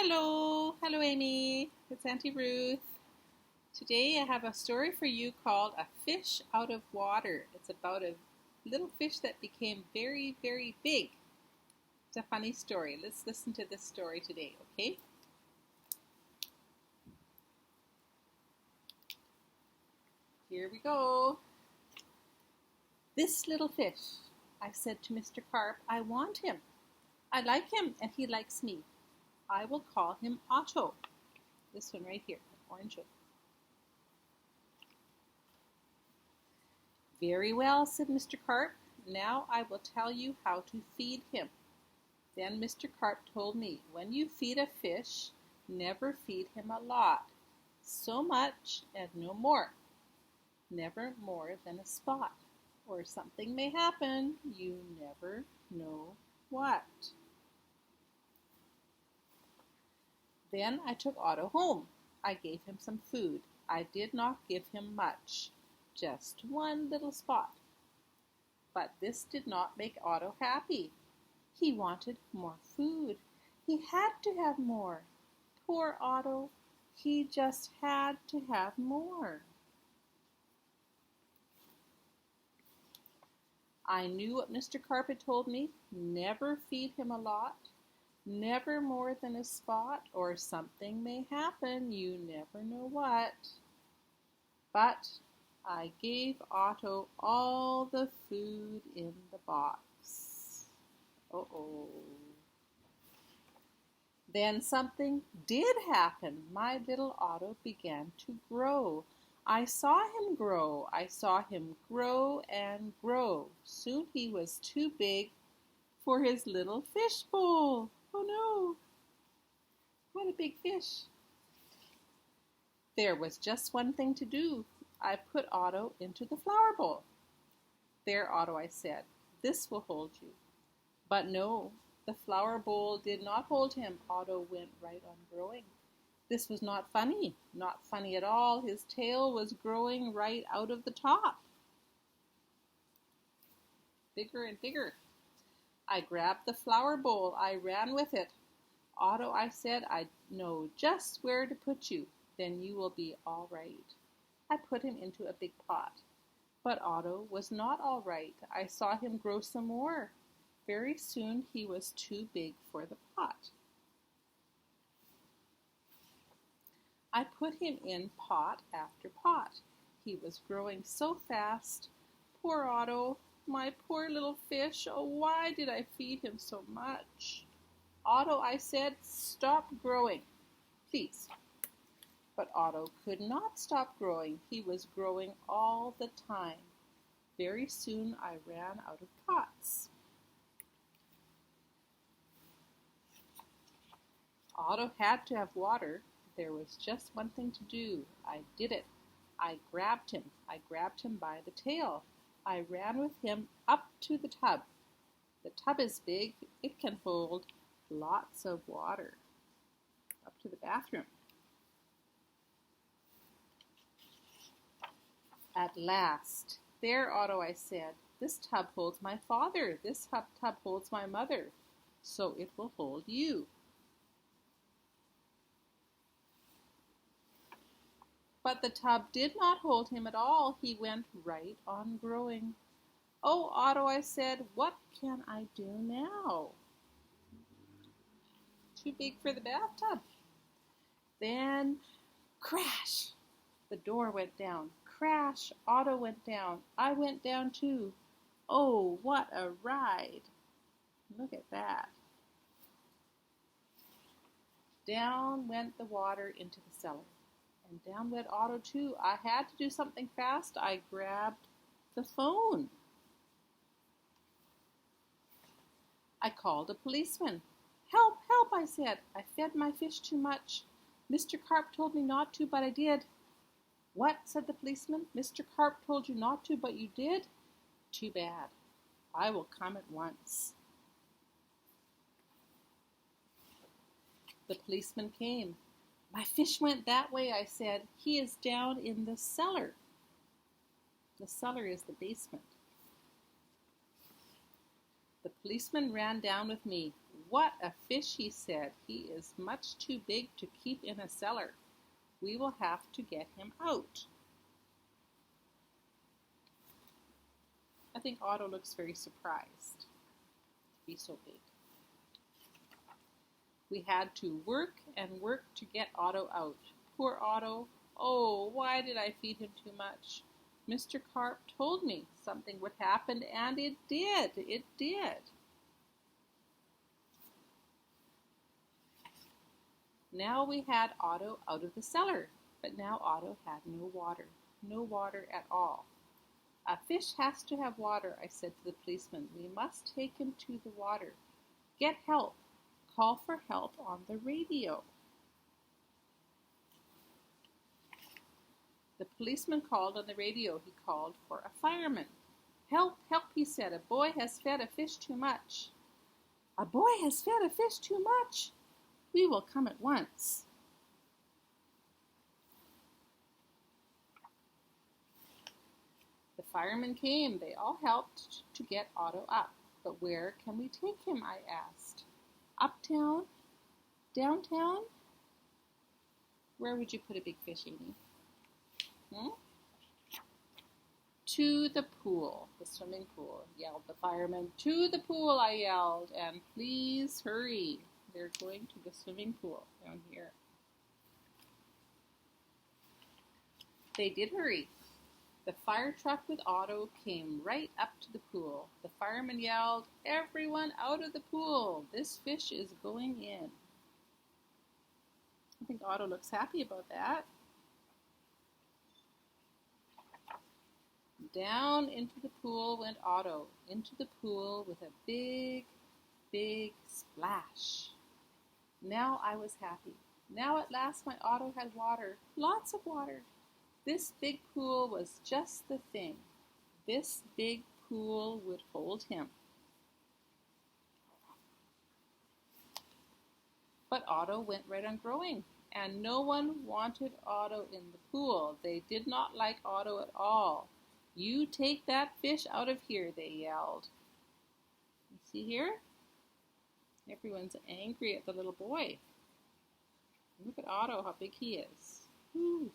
Hello Amy, it's Auntie Ruth. Today I have a story for you called A Fish Out of Water. It's about a little fish that became very, very big. It's a funny story. Let's listen to this story today, okay? Here we go. This little fish, I said to Mr. Carp, I want him. I like him and he likes me. I will call him Otto. This one right here, the orange one. Very well, said Mr. Carp. Now I will tell you how to feed him. Then Mr. Carp told me, when you feed a fish, never feed him a lot. So much and no more. Never more than a spot. Or something may happen. You never know what. Then I took Otto home. I gave him some food. I did not give him much, just one little spot. But this did not make Otto happy. He wanted more food. He had to have more. Poor Otto, he just had to have more. I knew what Mr. Carp had told me. Never feed him a lot. Never more than a spot, or something may happen, you never know what. But I gave Otto all the food in the box. Uh-oh. Then something did happen. My little Otto began to grow. I saw him grow. I saw him grow and grow. Soon he was too big for his little fish bowl. Oh no, what a big fish. There was just one thing to do. I put Otto into the flower bowl. There, Otto, I said, this will hold you. But no, the flower bowl did not hold him. Otto went right on growing. This was not funny at all. His tail was growing right out of the top. Bigger and bigger. I grabbed the flower bowl. I ran with it. Otto, I said, I know just where to put you. Then you will be all right. I put him into a big pot. But Otto was not all right. I saw him grow some more. Very soon he was too big for the pot. I put him in pot after pot. He was growing so fast. Poor Otto. My poor little fish, oh, why did I feed him so much? Otto, I said, stop growing, please. But Otto could not stop growing. He was growing all the time. Very soon I ran out of pots. Otto had to have water. There was just one thing to do. I did it. I grabbed him. I grabbed him by the tail. I ran with him up to the tub. The tub is big. It can hold lots of water. Up to the bathroom. At last. There, Otto, I said. This tub holds my father. This tub holds my mother. So it will hold you. But the tub did not hold him at all. He went right on growing. Oh, Otto, I said, what can I do now? Too big for the bathtub. Then, crash! The door went down. Crash! Otto went down. I went down too. Oh, what a ride! Look at that. Down went the water into the cellar. And down went Otto too. I had to do something fast. I grabbed the phone. I called a policeman. Help, help, I said. I fed my fish too much. Mr. Carp told me not to, but I did. What, said the policeman. Mr. Carp told you not to, but you did? Too bad. I will come at once. The policeman came. My fish went that way, I said. He is down in the cellar. The cellar is the basement. The policeman ran down with me. "What a fish," he said. "He is much too big to keep in a cellar. We will have to get him out." I think Otto looks very surprised to be so big. We had to work and work to get Otto out. Poor Otto. Oh, why did I feed him too much? Mr. Carp told me something would happen, and it did. It did. Now we had Otto out of the cellar, but now Otto had no water at all. "A fish has to have water," I said to the policeman. "We must take him to the water. Get help. Call for help on the radio." The policeman called on the radio. He called for a fireman. "Help, help," he said. "A boy has fed a fish too much." "A boy has fed a fish too much? We will come at once." The firemen came. They all helped to get Otto up. "But where can we take him?" I asked. "Uptown? Downtown?" Where would you put a big fish, Amy? "To the pool, the swimming pool," yelled the fireman. "To the pool," I yelled, "and please hurry. They're going to the swimming pool down here." They did hurry. The fire truck with Otto came right up to the pool. The fireman yelled, "Everyone out of the pool. This fish is going in." I think Otto looks happy about that. Down into the pool went Otto, into the pool with a big, big splash. Now I was happy. Now at last my Otto had water, lots of water. This big pool was just the thing. This big pool would hold him. But Otto went right on growing, and no one wanted Otto in the pool. They did not like Otto at all. "You take that fish out of here," they yelled. You see here? Everyone's angry at the little boy. Look at Otto, how big he is. Woo.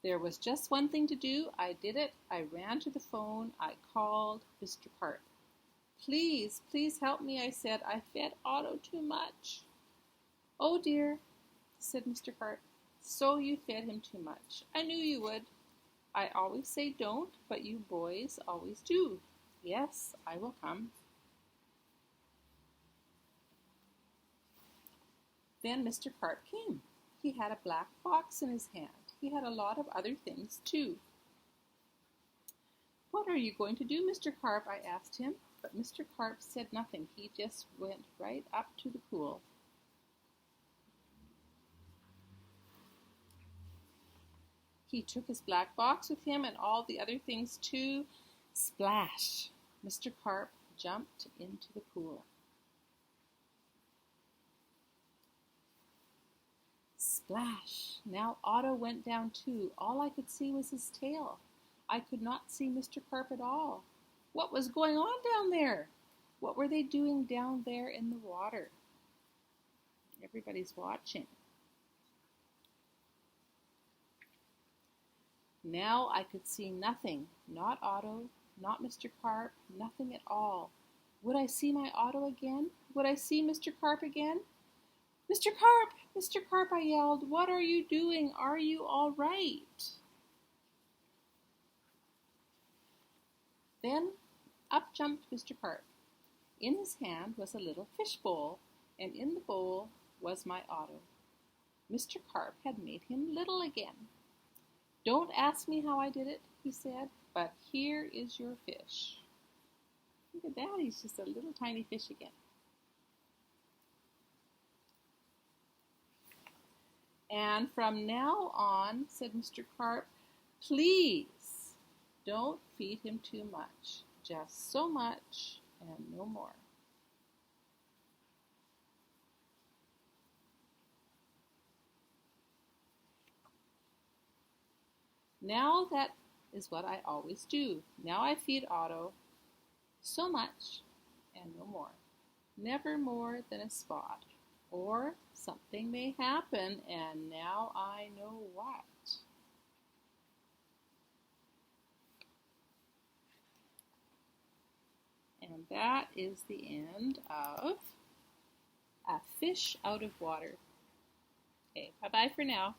There was just one thing to do. I did it. I ran to the phone. I called Mr. Carp. "Please, please help me," I said. "I fed Otto too much." "Oh dear," said Mr. Carp. "So you fed him too much. I knew you would. I always say don't, but you boys always do. Yes, I will come." Then Mr. Carp came. He had a black box in his hand. He had a lot of other things too. "What are you going to do, Mr. Carp?" I asked him. But Mr. Carp said nothing. He just went right up to the pool. He took his black box with him and all the other things too. Splash! Mr. Carp jumped into the pool. Splash! Now Otto went down too. All I could see was his tail. I could not see Mr. Carp at all. What was going on down there? What were they doing down there in the water? Everybody's watching. Now I could see nothing. Not Otto, not Mr. Carp, nothing at all. Would I see my Otto again? Would I see Mr. Carp again? "Mr. Carp! Mr. Carp!" I yelled. "What are you doing? Are you all right?" Then up jumped Mr. Carp. In his hand was a little fish bowl, and in the bowl was my Otto. Mr. Carp had made him little again. "Don't ask me how I did it," he said, "but here is your fish." Look at that, he's just a little tiny fish again. "And from now on," said Mr. Carp, "please don't feed him too much. Just so much and no more." Now that is what I always do. Now I feed Otto so much and no more. Never more than a spot. Or something may happen, and now I know what. And that is the end of A Fish Out of Water. Okay, bye-bye for now.